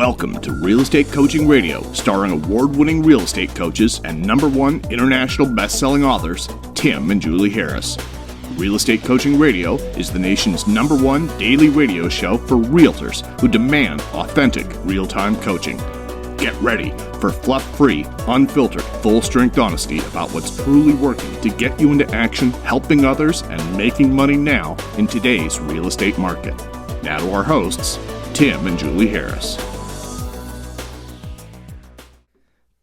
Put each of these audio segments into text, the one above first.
Welcome to Real Estate Coaching Radio, starring award-winning real estate coaches and #1 international best-selling authors, Tim and Julie Harris. Real Estate Coaching Radio is the nation's #1 daily radio show for realtors who demand authentic, real-time coaching. Get ready for fluff-free, unfiltered, full-strength honesty about what's truly working to get you into action, helping others, and making money now in today's real estate market. Now to our hosts, Tim and Julie Harris.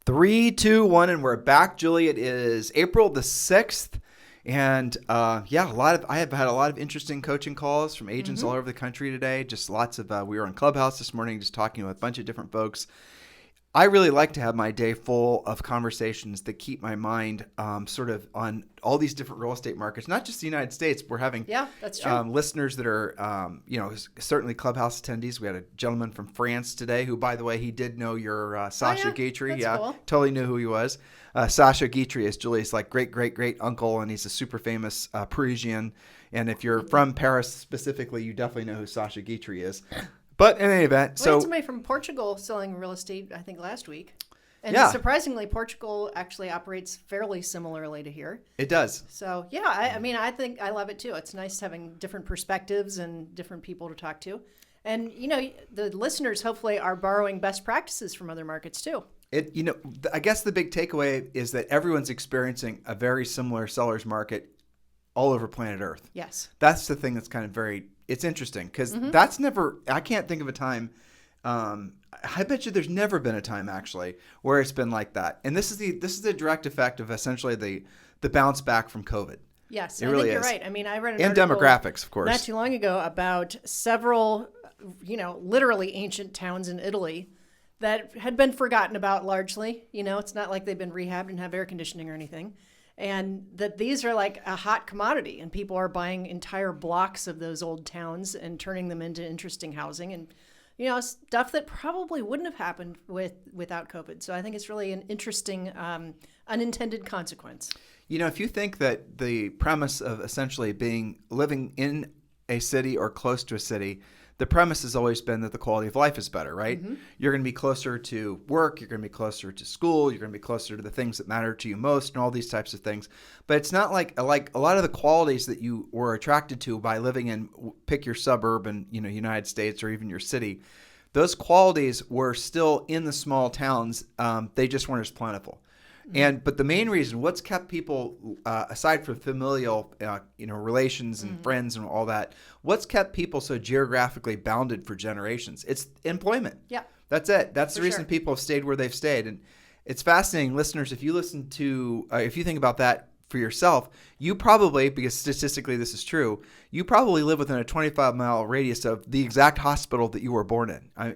3, 2, 1, and we're back, Julie. It is April the 6th, and I have had a lot of interesting coaching calls from agents all over the country today. Just lots of, we were on Clubhouse this morning just talking with a bunch of different folks. I really like to have my day full of conversations that keep my mind sort of on all these different real estate markets, not just the United States. We're having that's true. Listeners that are, certainly Clubhouse attendees. We had a gentleman from France today who, by the way, he did know your Sacha Guitry. That's cool. Totally knew who he was. Sacha Guitry is Julie's great uncle, and he's a super famous Parisian. And if you're from Paris specifically, you definitely know who Sacha Guitry is. But in any event, we had somebody from Portugal selling real estate, I think, last week. And surprisingly, Portugal actually operates fairly similarly to here. It does. So, I think I love it too. It's nice having different perspectives and different people to talk to. And, the listeners hopefully are borrowing best practices from other markets too. I guess the big takeaway is that everyone's experiencing a very similar seller's market all over planet Earth. Yes. That's the thing that's kind of it's interesting because I can't think of a time, I bet you there's never been a time actually where it's been like that. And this is the direct effect of essentially the bounce back from COVID. Yes, I think you're right. I mean, I read an and article demographics, of course, not too long ago about several, literally ancient towns in Italy that had been forgotten about largely. It's not like they've been rehabbed and have air conditioning or anything. And that these are like a hot commodity, and people are buying entire blocks of those old towns and turning them into interesting housing and, stuff that probably wouldn't have happened without COVID. So I think it's really an interesting unintended consequence. If you think that the premise of essentially living in a city or close to a city, the premise has always been that the quality of life is better, right? Mm-hmm. You're going to be closer to work. You're going to be closer to school. You're going to be closer to the things that matter to you most and all these types of things. But it's not like a lot of the qualities that you were attracted to by living in, pick your suburb in, United States or even your city. Those qualities were still in the small towns. They just weren't as plentiful. But the main reason, what's kept people, aside from familial, relations and friends and all that, what's kept people so geographically bounded for generations? It's employment. Yeah, that's it. That's the reason people have stayed where they've stayed. And it's fascinating, listeners. If you if you think about that for yourself, you probably, because statistically this is true, you probably live within a 25-mile radius of the exact hospital that you were born in.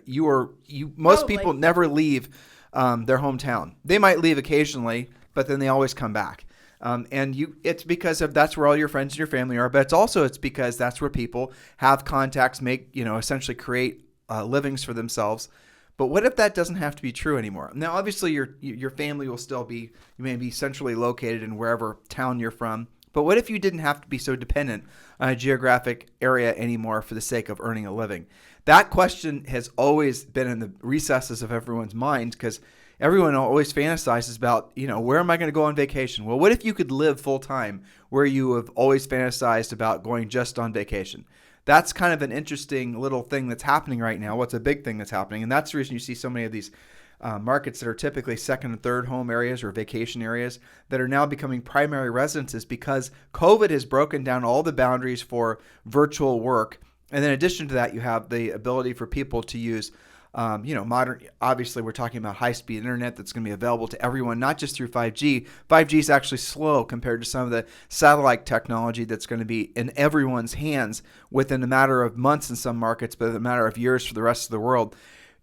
Most people never leave their hometown. They might leave occasionally, but then they always come back. It's because that's where all your friends and your family are, but it's because that's where people have contacts, make, essentially create livings for themselves. But what if that doesn't have to be true anymore? Now, obviously your family will still be, you may be centrally located in wherever town you're from. But what if you didn't have to be so dependent on a geographic area anymore for the sake of earning a living? That question has always been in the recesses of everyone's mind because everyone always fantasizes about, where am I going to go on vacation? Well, what if you could live full time where you have always fantasized about going just on vacation? That's kind of an interesting little thing that's happening right now. What's a big thing that's happening? And that's the reason you see so many of these markets that are typically second and third home areas or vacation areas that are now becoming primary residences because COVID has broken down all the boundaries for virtual work. And in addition to that, you have the ability for people to use, modern, obviously we're talking about high-speed internet that's going to be available to everyone, not just through 5G. 5G is actually slow compared to some of the satellite technology that's going to be in everyone's hands within a matter of months in some markets, but a matter of years for the rest of the world.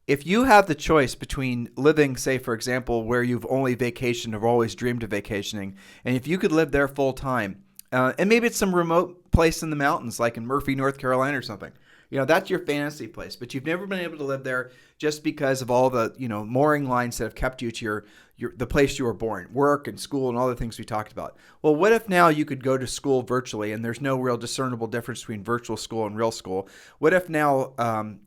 If you have the choice between living, say, for example, where you've only vacationed or always dreamed of vacationing, and if you could live there full time, and maybe it's some remote place in the mountains, like in Murphy, North Carolina or something. That's your fantasy place, but you've never been able to live there just because of all the, mooring lines that have kept you to the place you were born, work and school and all the things we talked about. Well, what if now you could go to school virtually and there's no real discernible difference between virtual school and real school? What if now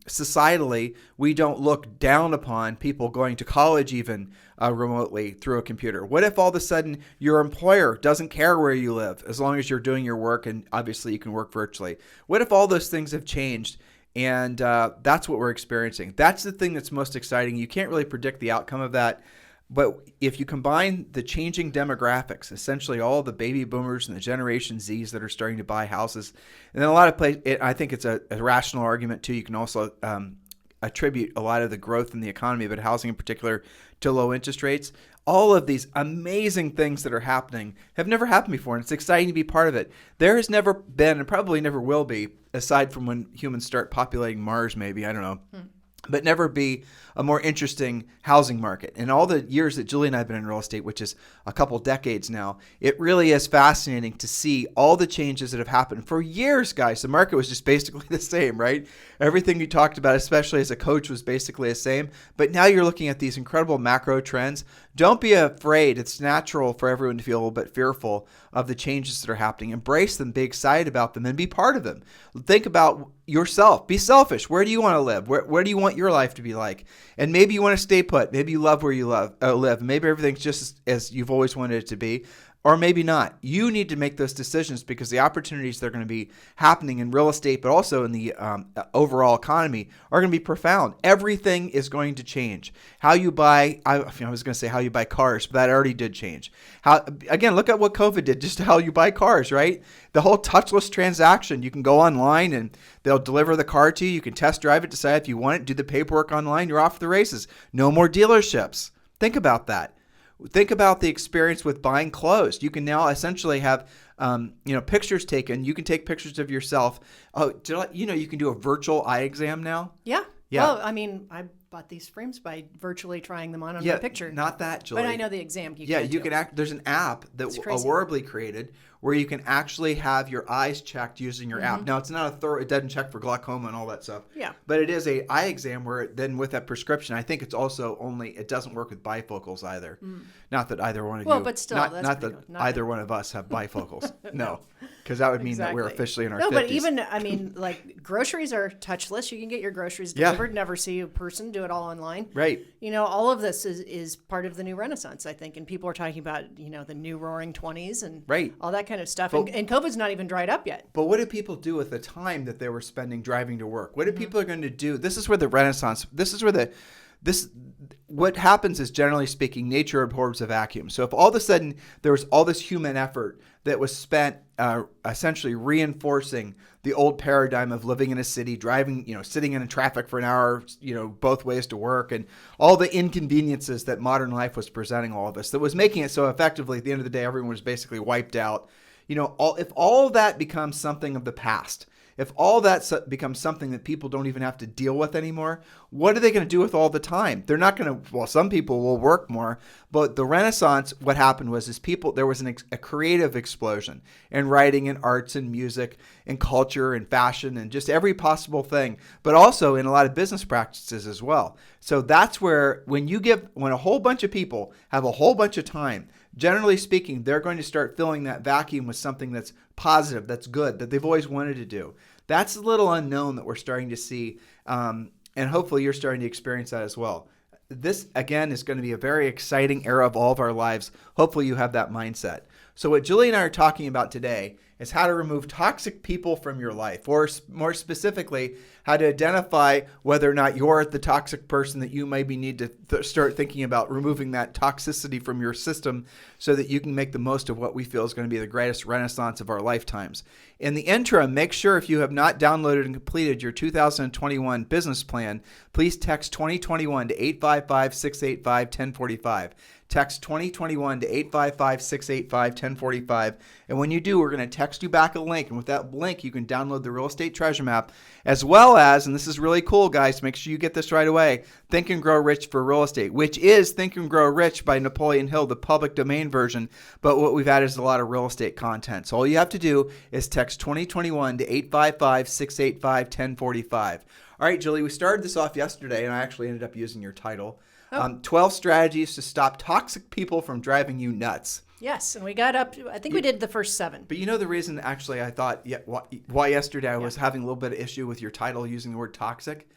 societally we don't look down upon people going to college even remotely through a computer? What if all of a sudden your employer doesn't care where you live as long as you're doing your work and obviously you can work virtually? What if all those things have changed? And that's what we're experiencing. That's the thing that's most exciting. You can't really predict the outcome of that. But if you combine the changing demographics, essentially all the baby boomers and the Generation Zs that are starting to buy houses, and then a lot of places, I think it's a rational argument too. You can also attribute a lot of the growth in the economy, but housing in particular, to low interest rates. All of these amazing things that are happening have never happened before, and it's exciting to be part of it. There has never been, and probably never will be, aside from when humans start populating Mars maybe, I don't know, but never be a more interesting housing market. In all the years that Julie and I have been in real estate, which is a couple decades now, it really is fascinating to see all the changes that have happened. For years, guys, the market was just basically the same, right? Everything you talked about, especially as a coach, was basically the same. But now you're looking at these incredible macro trends. Don't be afraid. It's natural for everyone to feel a little bit fearful of the changes that are happening. Embrace them, be excited about them, and be part of them. Think about yourself. Be selfish. Where do you want to live? Where do you want your life to be like? And maybe you want to stay put. Maybe you love where you live. Maybe everything's just as you've always wanted it to be. Or maybe not. You need to make those decisions because the opportunities that are going to be happening in real estate, but also in the overall economy, are going to be profound. Everything is going to change. How you buy, I was going to say how you buy cars, but that already did change. Again, look at what COVID did just to how you buy cars, right? The whole touchless transaction. You can go online and they'll deliver the car to you. You can test drive it, decide if you want it, do the paperwork online. You're off to the races. No more dealerships. Think about that. Think about the experience with buying clothes. You can now essentially have, pictures taken. You can take pictures of yourself. Oh, you can do a virtual eye exam now. Yeah. Yeah. Well, I bought these frames by virtually trying them on my picture. Not that, Julie. But I know the exam. You can there's an app that Awardably created where you can actually have your eyes checked using your app. Now, it's not it doesn't check for glaucoma and all that stuff. Yeah. But it is a eye exam where then with that prescription, I think it's also it doesn't work with bifocals either. Not that either one of you. Well, but still, not that either one of us have bifocals. No. Because that would mean that we're officially in our 50s. No, but even, like groceries are touchless. You can get your groceries delivered, never see a person, do it all online. Right. All of this is part of the new renaissance, I think. And people are talking about, the new roaring 20s and all that kind of stuff. And COVID's not even dried up yet. But what do people do with the time that they were spending driving to work? What do people are going to do? This is where the renaissance, what happens is, generally speaking, nature abhors a vacuum. So if all of a sudden there was all this human effort that was spent essentially reinforcing the old paradigm of living in a city, driving, sitting in traffic for an hour, both ways to work, and all the inconveniences that modern life was presenting all of us, that was making it so effectively at the end of the day, everyone was basically wiped out. If all that becomes something of the past, if all that becomes something that people don't even have to deal with anymore, what are they going to do with all the time? They're not going to, some people will work more, but the Renaissance, what happened was there was a creative explosion in writing and arts and music and culture and fashion and just every possible thing, but also in a lot of business practices as well. So that's where, when a whole bunch of people have a whole bunch of time, generally speaking, they're going to start filling that vacuum with something that's positive, that's good, that they've always wanted to do. That's a little unknown that we're starting to see, and hopefully you're starting to experience that as well. This, again, is going to be a very exciting era of all of our lives. Hopefully you have that mindset. So what Julie and I are talking about today is how to remove toxic people from your life, or more specifically, how to identify whether or not you're the toxic person that you maybe need to start thinking about removing that toxicity from your system so that you can make the most of what we feel is going to be the greatest renaissance of our lifetimes. In the interim, make sure if you have not downloaded and completed your 2021 business plan, please text 2021 to 855-685-1045. Text 2021 to 855-685-1045. And when you do, we're going to text you back a link. And with that link, you can download the Real Estate Treasure Map, as well as, and this is really cool, guys, make sure you get this right away, Think and Grow Rich for Real Estate, which is Think and Grow Rich by Napoleon Hill, the public domain version. But what we've added is a lot of real estate content. So all you have to do is text 2021 to 855-685-1045. All right, Julie, we started this off yesterday, and I actually ended up using your title. 12 strategies to stop toxic people from driving you nuts. Yes, and we got up to, I think we did the first 7. But you know the reason, actually, I thought why yesterday I was having a little bit of issue with your title using the word toxic?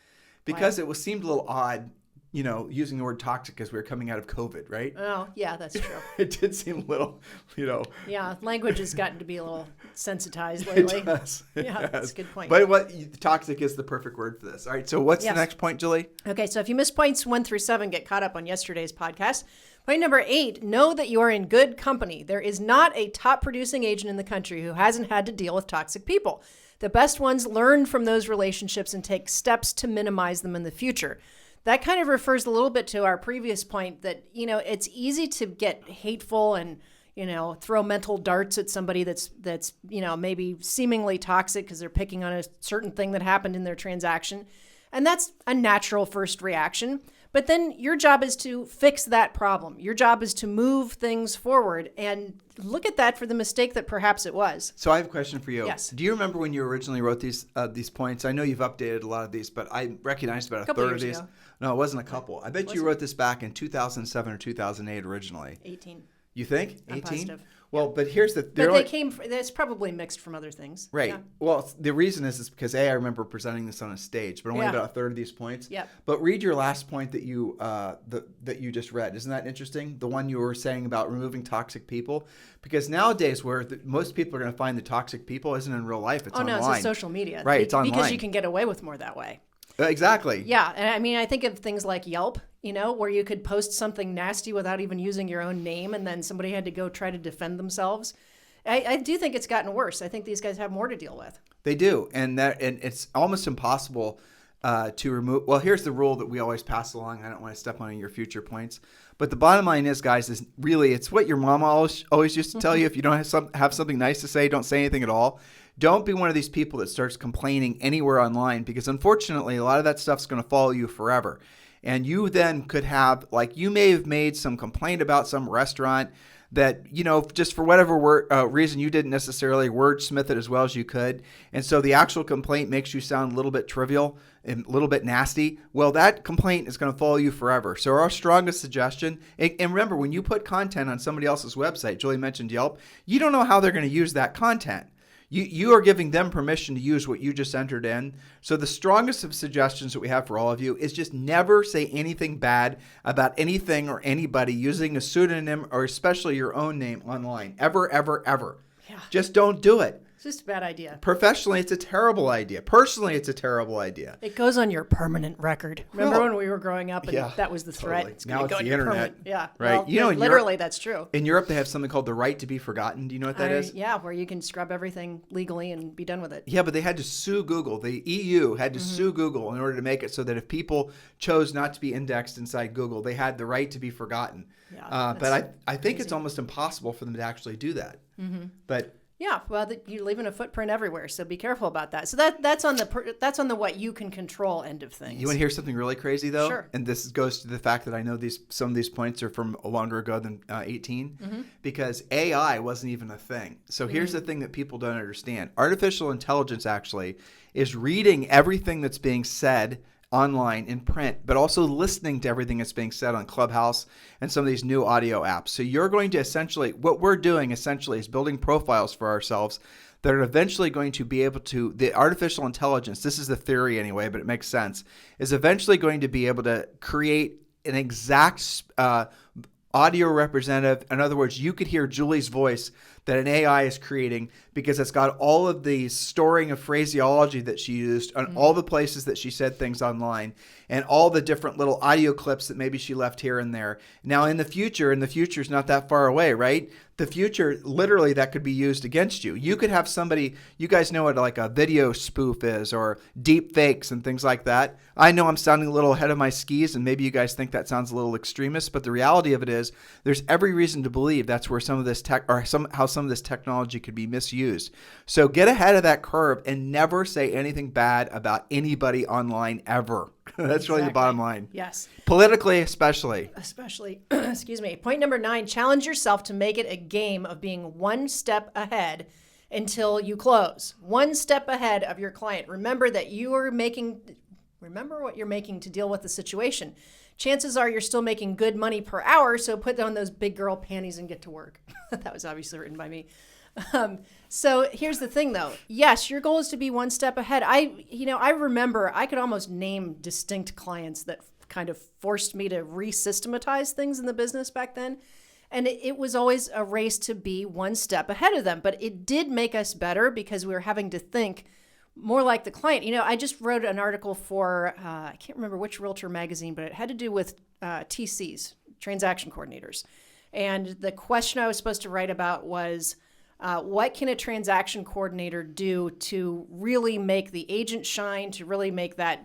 Because it seemed a little odd, using the word toxic as we were coming out of COVID, right? Oh, yeah, that's true. It did seem a little, Yeah, language has gotten to be a little sensitized lately. It does. Yeah, that's a good point. But toxic is the perfect word for this. All right, so what's the next point, Julie? Okay, so if you missed points 1 through 7, get caught up on yesterday's podcast. Point number 8, know that you are in good company. There is not a top producing agent in the country who hasn't had to deal with toxic people. The best ones learn from those relationships and take steps to minimize them in the future. That kind of refers a little bit to our previous point that, it's easy to get hateful and, throw mental darts at somebody that's maybe seemingly toxic because they're picking on a certain thing that happened in their transaction. And that's a natural first reaction. But then your job is to fix that problem. Your job is to move things forward and look at that for the mistake that perhaps it was. So I have a question for you. Yes. Do you remember when you originally wrote these points? I know you've updated a lot of these, but I recognized about a third of these. Ago. No, it wasn't a couple. I bet you wrote this back in 2007 or 2008 originally. 18. You think? I'm 18? positive. Well, but here's the... But it's probably mixed from other things. Right. Yeah. Well, the reason is because I remember presenting this on a stage, but only about a third of these points. Yep. But read your last point that you that you just read. Isn't that interesting? The one you were saying about removing toxic people, because nowadays where most people are going to find the toxic people isn't in real life. It's online. No, it's social media. Right. It's online because you can get away with more that way. Exactly. Yeah, and I mean, I think of things like Yelp, where you could post something nasty without even using your own name, and then somebody had to go try to defend themselves. I do think it's gotten worse. I think these guys have more to deal with. They do, and it's almost impossible to remove. Well, here's the rule that we always pass along. I don't want to step on your future points, but the bottom line is, guys, is really it's what your mama always used to tell you. If you don't have something nice to say, don't say anything at all. Don't be one of these people that starts complaining anywhere online, because unfortunately, a lot of that stuff's going to follow you forever. And you then could have, you may have made some complaint about some restaurant that, just for whatever reason, you didn't necessarily wordsmith it as well as you could. And so the actual complaint makes you sound a little bit trivial and a little bit nasty. Well, that complaint is going to follow you forever. So our strongest suggestion, and remember, when you put content on somebody else's website, Julie mentioned Yelp, you don't know how they're going to use that content. You are giving them permission to use what you just entered in. So the strongest of suggestions that we have for all of you is just never say anything bad about anything or anybody using a pseudonym or especially your own name online. Ever, ever, ever. Yeah. Just don't do it. It's just a bad idea. Professionally, it's a terrible idea. Personally, it's a terrible idea. It goes on your permanent record. Remember when we were growing up and that was the threat? Totally. It's now it's go the internet. Yeah. Right. Well, literally, that's true. In Europe, they have something called the right to be forgotten. Do you know what that is? Yeah, where you can scrub everything legally and be done with it. Yeah, but they had to sue Google. The EU had to sue Google in order to make it so that if people chose not to be indexed inside Google, they had the right to be forgotten. Yeah, but I think it's almost impossible for them to actually do that. Mm-hmm. But yeah, well, you're leaving a footprint everywhere, so be careful about that. So that's on the what you can control end of things. You want to hear something really crazy though? Sure. And this goes to the fact that I know some of these points are from longer ago than 18, because AI wasn't even a thing. So here's the thing that people don't understand: artificial intelligence actually is reading everything that's being said online in print, but also listening to everything that's being said on Clubhouse and some of these new audio apps. So you're going to what we're doing essentially is building profiles for ourselves that are eventually going to be able to, the artificial intelligence, this is the theory anyway, but it makes sense, is eventually going to be able to create an exact audio representative. In other words, you could hear Julie's voice that an AI is creating because it's got all of the storing of phraseology that she used on all the places that she said things online and all the different little audio clips that maybe she left here and there. Now, in the future is not that far away, right? The future, literally, that could be used against you. You could have somebody, you guys know what like a video spoof is, or deep fakes and things like that. I know I'm sounding a little ahead of my skis, and maybe you guys think that sounds a little extremist, but the reality of it is there's every reason to believe that's where some of this how some of this technology could be misused. So get ahead of that curve and never say anything bad about anybody online ever. That's really the bottom line. Yes. Politically, especially. Excuse me. Point number 9, challenge yourself to make it a game of being one step ahead until you close. One step ahead of your client. Remember that you are making Remember what you're making to deal with the situation. Chances are you're still making good money per hour, so put on those big girl panties and get to work. That was obviously written by me. So here's the thing, though. Yes, your goal is to be one step ahead. I remember I could almost name distinct clients that kind of forced me to re-systematize things in the business back then. And it was always a race to be one step ahead of them. But it did make us better because we were having to think more like the client. I just wrote an article for, I can't remember which realtor magazine, but it had to do with TCs, transaction coordinators. And the question I was supposed to write about was, what can a transaction coordinator do to really make the agent shine, to really make that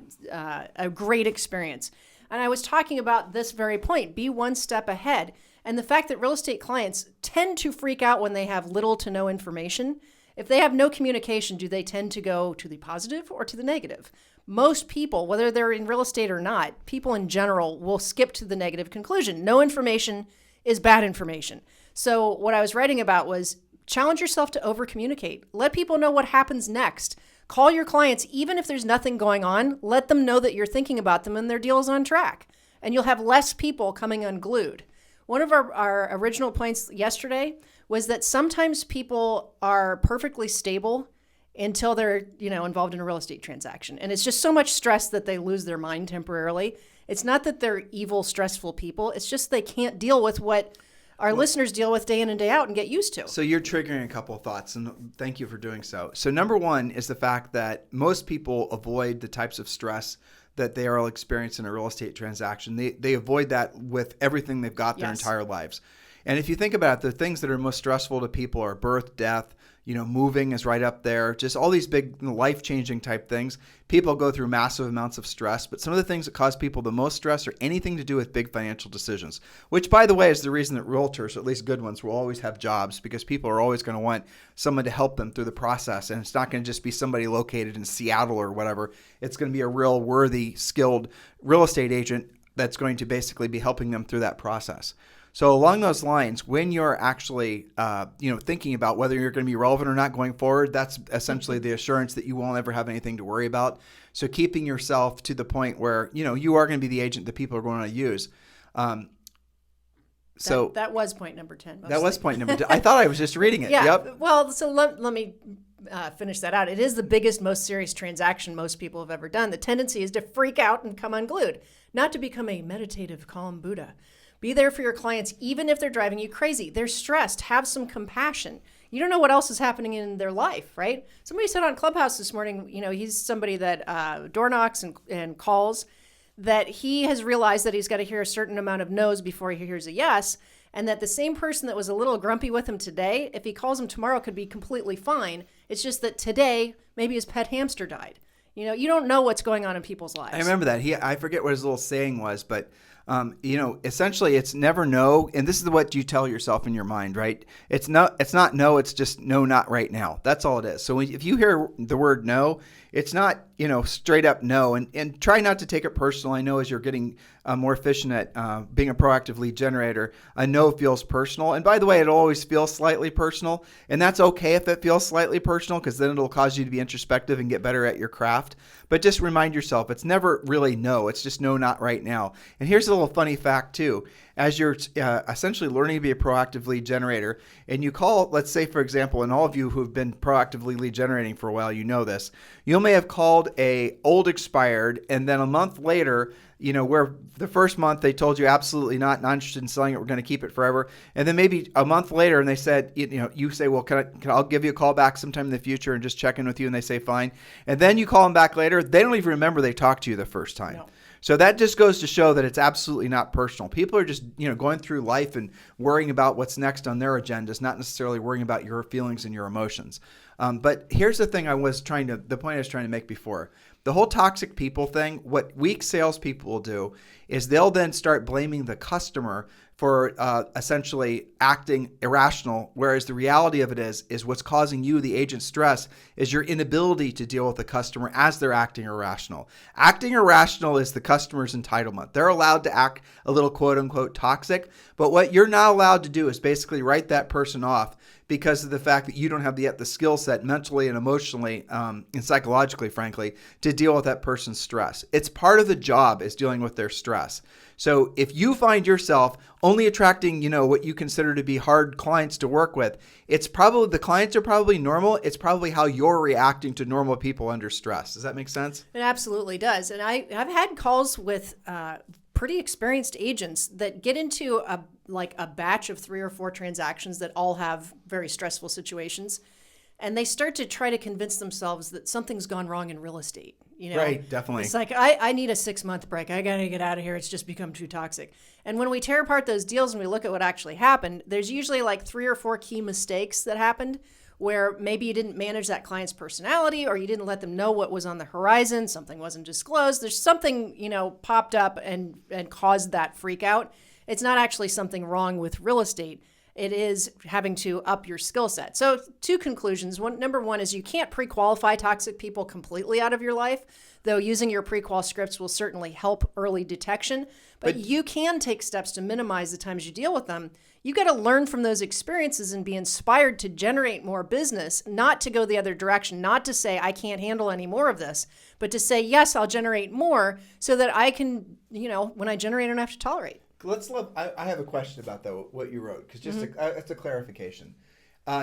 a great experience? And I was talking about this very point, be one step ahead. And the fact that real estate clients tend to freak out when they have little to no information. If they have no communication, do they tend to go to the positive or to the negative? Most people, whether they're in real estate or not, people in general will skip to the negative conclusion. No information is bad information. So what I was writing about was challenge yourself to over-communicate. Let people know what happens next. Call your clients, even if there's nothing going on. Let them know that you're thinking about them and their deal is on track. And you'll have less people coming unglued. One of our original points yesterday was that sometimes people are perfectly stable until they're, involved in a real estate transaction. And it's just so much stress that they lose their mind temporarily. It's not that they're evil, stressful people. It's just they can't deal with what our listeners deal with day in and day out and get used to. So you're triggering a couple of thoughts, and thank you for doing so. So number one is the fact that most people avoid the types of stress that they are experiencing in a real estate transaction. They avoid that with everything they've got their entire lives. And if you think about it, the things that are most stressful to people are birth, death, moving is right up there. Just all these big life-changing type things. People go through massive amounts of stress, but some of the things that cause people the most stress are anything to do with big financial decisions, which, by the way, is the reason that realtors, at least good ones, will always have jobs, because people are always going to want someone to help them through the process. And it's not going to just be somebody located in Seattle or whatever. It's going to be a real worthy, skilled real estate agent that's going to basically be helping them through that process. So along those lines, when you're actually, thinking about whether you're going to be relevant or not going forward, that's essentially the assurance that you won't ever have anything to worry about. So keeping yourself to the point where, you are going to be the agent that people are going to use. So that was point number 10. That was point number 10. I thought I was just reading it. Yeah. Yep. Well, so let me finish that out. It is the biggest, most serious transaction most people have ever done. The tendency is to freak out and come unglued, not to become a meditative, calm Buddha. Be there for your clients, even if they're driving you crazy. They're stressed. Have some compassion. You don't know what else is happening in their life, right? Somebody said on Clubhouse this morning, he's somebody that door knocks and calls, that he has realized that he's got to hear a certain amount of no's before he hears a yes, and that the same person that was a little grumpy with him today, if he calls him tomorrow, could be completely fine. It's just that today, maybe his pet hamster died. You don't know what's going on in people's lives. I remember that. I forget what his little saying was, but essentially it's never no. And this is what you tell yourself in your mind, right? It's not no, it's just no, not right now. That's all it is. So if you hear the word no, it's not, straight up no, and try not to take it personal. I know as you're getting more efficient at being a proactive lead generator, a no feels personal. And by the way, it'll always feel slightly personal, and that's okay if it feels slightly personal, because then it'll cause you to be introspective and get better at your craft. But just remind yourself, it's never really no. It's just no, not right now. And here's a little funny fact too. As you're essentially learning to be a proactive lead generator, and you call, let's say, for example, and all of you who have been proactively lead generating for a while, you know this. You may have called a old expired, and then a month later, where the first month they told you absolutely not interested in selling it, we're going to keep it forever. And then maybe a month later, and they said, you say, well, I'll give you a call back sometime in the future and just check in with you, and they say fine. And then you call them back later, they don't even remember they talked to you the first time. No. So that just goes to show that it's absolutely not personal. People are just, going through life and worrying about what's next on their agendas, not necessarily worrying about your feelings and your emotions. But here's the thing the point I was trying to make before. The whole toxic people thing, what weak salespeople will do is they'll then start blaming the customer for essentially acting irrational, whereas the reality of it is what's causing you, the agent, stress is your inability to deal with the customer as they're acting irrational. Acting irrational is the customer's entitlement. They're allowed to act a little quote unquote toxic, but what you're not allowed to do is basically write that person off because of the fact that you don't have yet the skill set mentally and emotionally and psychologically, frankly, to deal with that person's stress. It's part of the job is dealing with their stress. So if you find yourself only attracting, what you consider to be hard clients to work with, it's probably the clients are probably normal. It's probably how you're reacting to normal people under stress. Does that make sense? It absolutely does. And I've had calls with pretty experienced agents that get into a batch of 3 or 4 transactions that all have very stressful situations. And they start to try to convince themselves that something's gone wrong in real estate. Right, definitely. It's like, I need a 6-month break. I got to get out of here. It's just become too toxic. And when we tear apart those deals and we look at what actually happened, there's usually like 3 or 4 key mistakes that happened where maybe you didn't manage that client's personality or you didn't let them know what was on the horizon. Something wasn't disclosed. There's something, popped up and caused that freak out. It's not actually something wrong with real estate. It is having to up your skill set. So 2 conclusions. Number 1 is you can't pre-qualify toxic people completely out of your life, though using your pre-qual scripts will certainly help early detection. But you can take steps to minimize the times you deal with them. You got to learn from those experiences and be inspired to generate more business, not to go the other direction, not to say, I can't handle any more of this, but to say, yes, I'll generate more so that I can, when I generate, I don't have to tolerate. I have a question about what you wrote, because it's a clarification.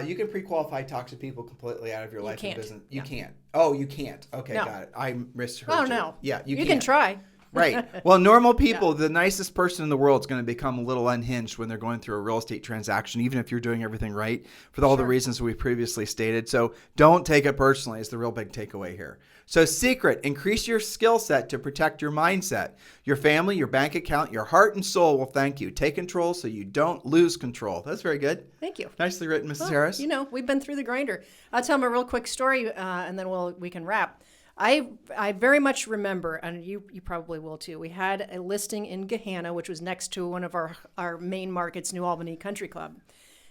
You can pre-qualify toxic people completely out of your life and business. You can't. Oh, you can't. Okay, No. got it. I misheard Oh, you. no. Yeah, you can can't. try. Right. Well, normal people, the nicest person in the world is going to become a little unhinged when they're going through a real estate transaction, even if you're doing everything right, for all the reasons we previously stated. So don't take it personally is the real big takeaway here. So secret, increase your skill set to protect your mindset. Your family, your bank account, your heart and soul will thank you. Take control so you don't lose control. That's very good. Thank you. Nicely written, Mrs. Harris. We've been through the grinder. I'll tell them a real quick story and then we can wrap. I very much remember, and you probably will too, we had a listing in Gahanna, which was next to one of our main markets, New Albany Country Club.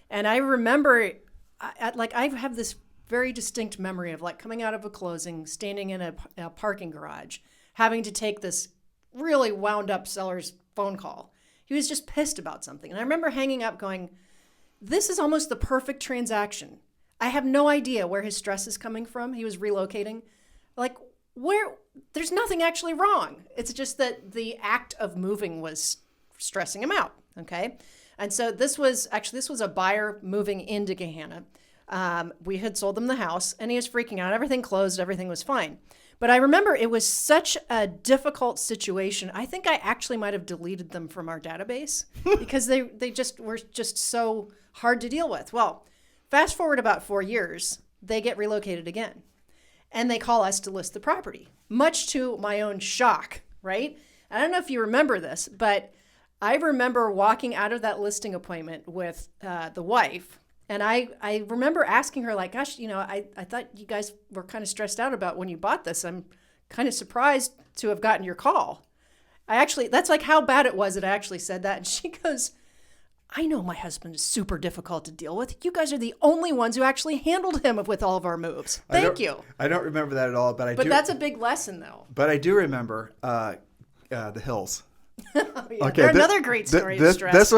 And I remember, I have this very distinct memory of coming out of a closing, standing in a parking garage, having to take this really wound up seller's phone call. He was just pissed about something. And I remember hanging up going, this is almost the perfect transaction. I have no idea where his stress is coming from. He was relocating. There's nothing actually wrong. It's just that the act of moving was stressing him out. Okay. And so this was a buyer moving into Gahanna. We had sold them the house and he was freaking out. Everything closed. Everything was fine. But I remember it was such a difficult situation. I think I actually might have deleted them from our database because they were just so hard to deal with. Well, fast forward about 4 years, they get relocated again. And they call us to list the property, much to my own shock, right? I don't know if you remember this, but I remember walking out of that listing appointment with the wife, and I remember asking her, gosh, I thought you guys were kind of stressed out about when you bought this. I'm kind of surprised to have gotten your call. That's how bad it was that I actually said that. And she goes, I know my husband is super difficult to deal with. You guys are the only ones who actually handled him with all of our moves. Thank you. I don't remember that at all, but that's a big lesson, though. But I do remember the hills. Yeah, okay, another great story of stress.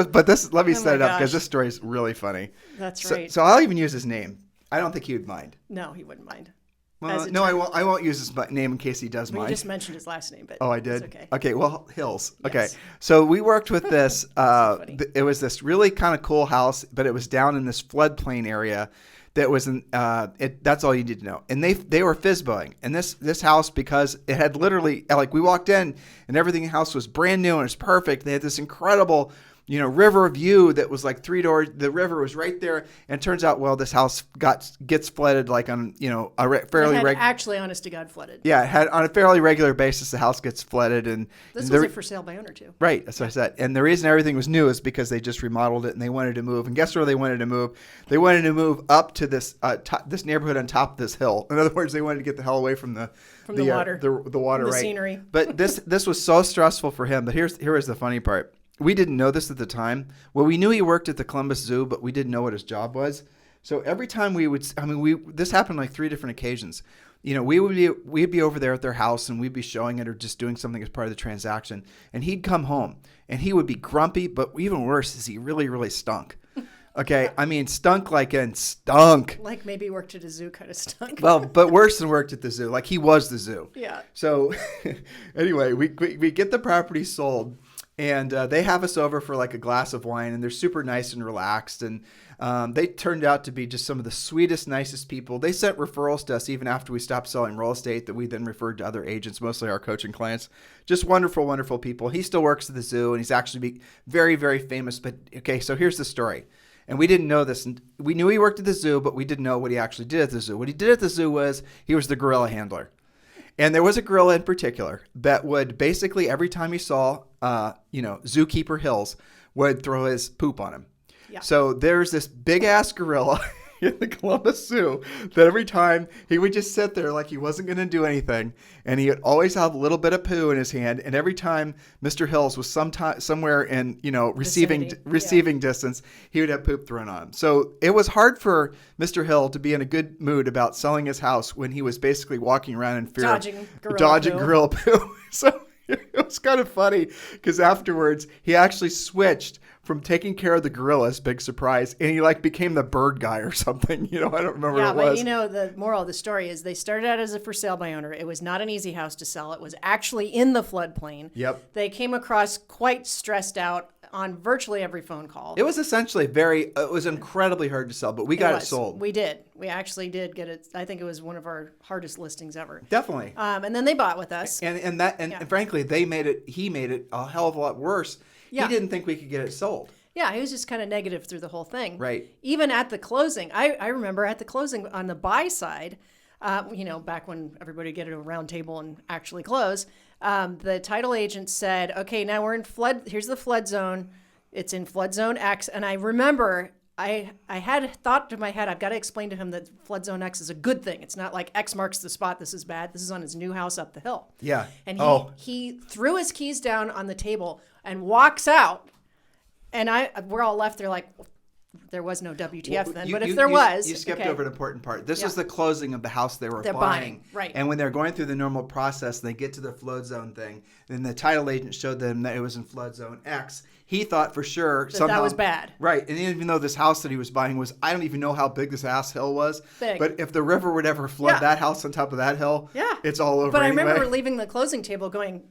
Let me set it up because this story is really funny. That's right. So I'll even use his name. I don't think he would mind. No, he wouldn't mind. Well, no, I won't use his name in case he does mind. You just mentioned his last name, but I did. It's okay. Okay, well, Hills. Yes. Okay, so we worked with this. So it was this really kind of cool house, but it was down in this floodplain area. That was that's all you need to know. And they were FSBOing. And this house, because it had literally we walked in and everything in the house was brand new and it was perfect. They had this incredible river view that was 3 doors. The river was right there. And it turns out, this house gets flooded on, a fairly regular. Actually, honest to God, flooded. Yeah, it had on a fairly regular basis, the house gets flooded. And this was a for sale by owner too. Right. That's what I said. And the reason everything was new is because they just remodeled it and they wanted to move. And guess where they wanted to move? They wanted to move up to this this neighborhood on top of this hill. In other words, they wanted to get the hell away from the water, the right? scenery. But this was so stressful for him. But here is the funny part. we didn't know this at the time. Well, we knew he worked at the Columbus Zoo, but we didn't know what his job was. So every time this happened like 3 different occasions. We'd be over there at their house and we'd be showing it or just doing something as part of the transaction. And he'd come home and he would be grumpy, but even worse is he really, really stunk. Okay, I mean, stunk like in stunk. Like maybe worked at a zoo kind of stunk. Well, but worse than worked at the zoo. Like he was the zoo. Yeah. So anyway, we get the property sold. And they have us over for like a glass of wine, and they're super nice and relaxed. And they turned out to be just some of the sweetest, nicest people. They sent referrals to us even after we stopped selling real estate that we then referred to other agents, mostly our coaching clients. Just wonderful, wonderful people. He still works at the zoo, and he's actually very, very famous. But okay, so here's the story. And we didn't know this. And we knew he worked at the zoo, but we didn't know what he actually did at the zoo. What he did at the zoo was he was the gorilla handler. And there was a gorilla in particular that would basically every time he saw, Zookeeper Hills would throw his poop on him. Yeah. So there's this big ass gorilla in the Columbus Zoo that every time he would just sit there like he wasn't going to do anything. And he would always have a little bit of poo in his hand. And every time Mr. Hills was somewhere in, receiving distance, he would have poop thrown on him. So it was hard for Mr. Hill to be in a good mood about selling his house when he was basically walking around in fear dodging gorilla poo. So it was kind of funny because afterwards he actually switched from taking care of the gorillas, big surprise, and he became the bird guy or something. I don't remember what it was. Yeah, but the moral of the story is they started out as a for sale by owner. It was not an easy house to sell. It was actually in the floodplain. Yep. They came across quite stressed out on virtually every phone call. It was essentially it was incredibly hard to sell, but we got it sold. We did. We actually did get it. I think it was one of our hardest listings ever. Definitely. And then they bought with us. And frankly, he made it a hell of a lot worse. Yeah. He didn't think we could get it sold. Yeah, he was just kind of negative through the whole thing. Right. Even at the closing, I remember at the closing on the buy side, back when everybody would get at a round table and actually close, the title agent said, okay, now we're in flood. Here's the flood zone. It's in flood zone X. And I remember I had thought to my head, I've got to explain to him that flood zone X is a good thing. It's not like X marks the spot. This is bad. This is on his new house up the hill. Yeah. And he threw his keys down on the table and walks out. And we're all left there like, there was no WTF then. But if there was. You skipped over an important part. This was the closing of the house they're buying. Right. And when they're going through the normal process, they get to the flood zone thing. Then the title agent showed them that it was in flood zone X. He thought for sure that was bad. Right. And even though this house that he was buying I don't even know how big this ass hill was. Big. But if the river would ever flood that house on top of that hill, it's all over But anyway. I remember leaving the closing table going,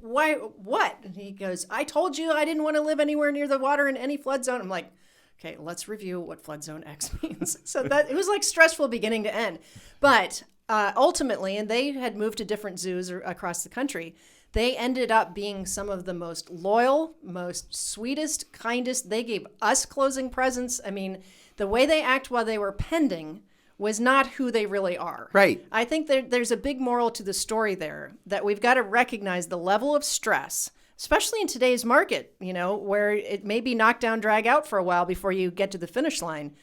why, what? And he goes, I told you I didn't want to live anywhere near the water in any flood zone. I'm like, okay, let's review what flood zone X means. So that it was like stressful beginning to end. But ultimately, and they had moved to different zoos across the country, they ended up being some of the most loyal, most sweetest, kindest. They gave us closing presents. I mean, the way they act while they were pending was not who they really are. Right. I think there's a big moral to the story there that we've got to recognize the level of stress, especially in today's market, where it may be knock down, drag out for a while before you get to the finish line.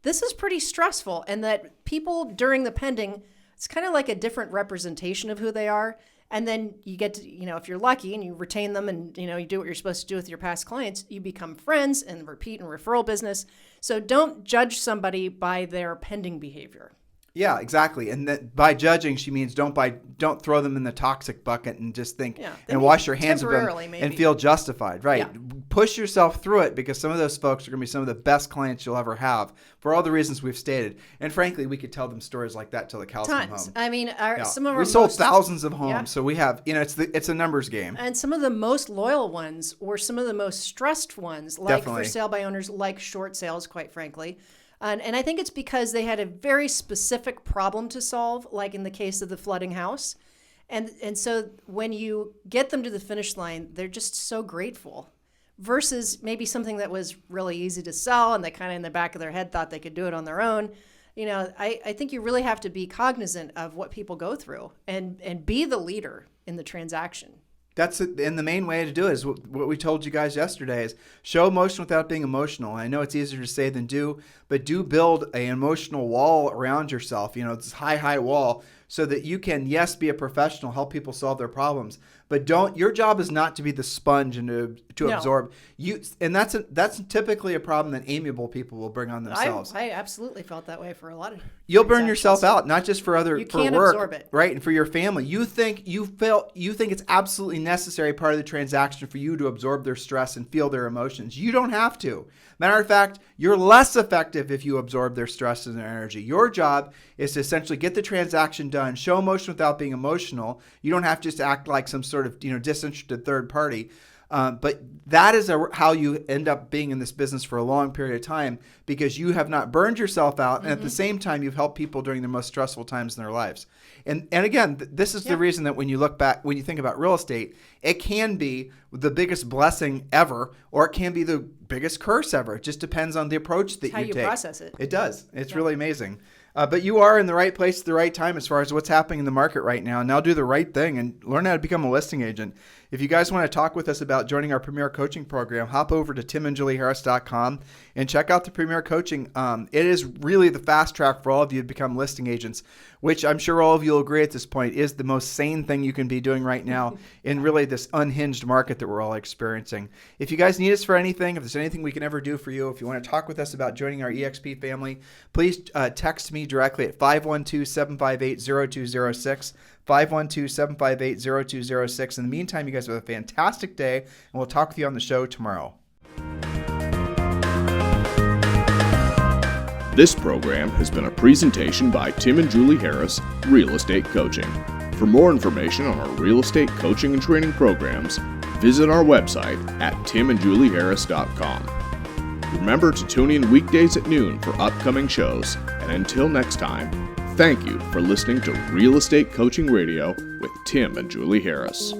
This is pretty stressful, and that people during the pending, it's kind of like a different representation of who they are. And then you get to, if you're lucky and you retain them and, you do what you're supposed to do with your past clients, you become friends and repeat and referral business. So don't judge somebody by their pending behavior. Yeah, exactly. And that by judging, she means don't throw them in the toxic bucket and just think and wash your hands of them and feel justified. Right. Yeah. Push yourself through it because some of those folks are going to be some of the best clients you'll ever have for all the reasons we've stated. And frankly, we could tell them stories like that till the cows come home. I mean, some of our we sold thousands of homes, so we have, it's a numbers game. And some of the most loyal ones or some of the most stressed ones, like for sale by owners, like short sales, quite frankly. And I think it's because they had a very specific problem to solve, like in the case of the flooding house. And so when you get them to the finish line, they're just so grateful versus maybe something that was really easy to sell and they kind of in the back of their head thought they could do it on their own. I think you really have to be cognizant of what people go through and be the leader in the transaction. And the main way to do it is what we told you guys yesterday is show emotion without being emotional. I know it's easier to say than do, but do build an emotional wall around yourself. This high wall. so that you can, yes, be a professional, help people solve their problems, but your job is not to be the sponge and to No. absorb you. And that's typically a problem that amiable people will bring on themselves. I absolutely felt that way for a lot of You'll burn transactions. yourself out, not just for You can't work, absorb it. right, and for your family. You think it's absolutely necessary part of the transaction for you to absorb their stress and feel their emotions. You don't have to. Matter of fact, you're less effective if you absorb their stress and their energy. Your job is to essentially get the transaction done, show emotion without being emotional. You don't have to just act like some sort of disinterested third party. But that is how you end up being in this business for a long period of time, because you have not burned yourself out, and at the same time you've helped people during the most stressful times in their lives. And again, this is the reason that when you look back, when you think about real estate, it can be the biggest blessing ever, or it can be the biggest curse ever. It just depends on the approach that how you take. process it. It does. It's really amazing. But you are in the right place at the right time as far as what's happening in the market right now. Now do the right thing and learn how to become a listing agent. If you guys want to talk with us about joining our Premier Coaching Program, hop over to timandjulieharris.com and check out the Premier Coaching. It is really the fast track for all of you to become listing agents, which I'm sure all of you will agree at this point is the most sane thing you can be doing right now in really this unhinged market that we're all experiencing. If you guys need us for anything, if there's anything we can ever do for you, if you want to talk with us about joining our EXP family, please text me directly at 512-758-0206. 512-758-0206. In the meantime, you guys have a fantastic day, and we'll talk with you on the show tomorrow. This program has been a presentation by Tim and Julie Harris, Real Estate Coaching. For more information on our real estate coaching and training programs, visit our website at timandjulieharris.com. Remember to tune in weekdays at noon for upcoming shows, and until next time, thank you for listening to Real Estate Coaching Radio with Tim and Julie Harris.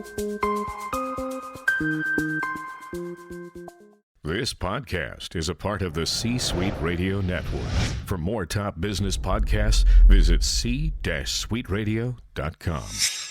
This podcast is a part of the C-Suite Radio Network. For more top business podcasts, visit c-suiteradio.com.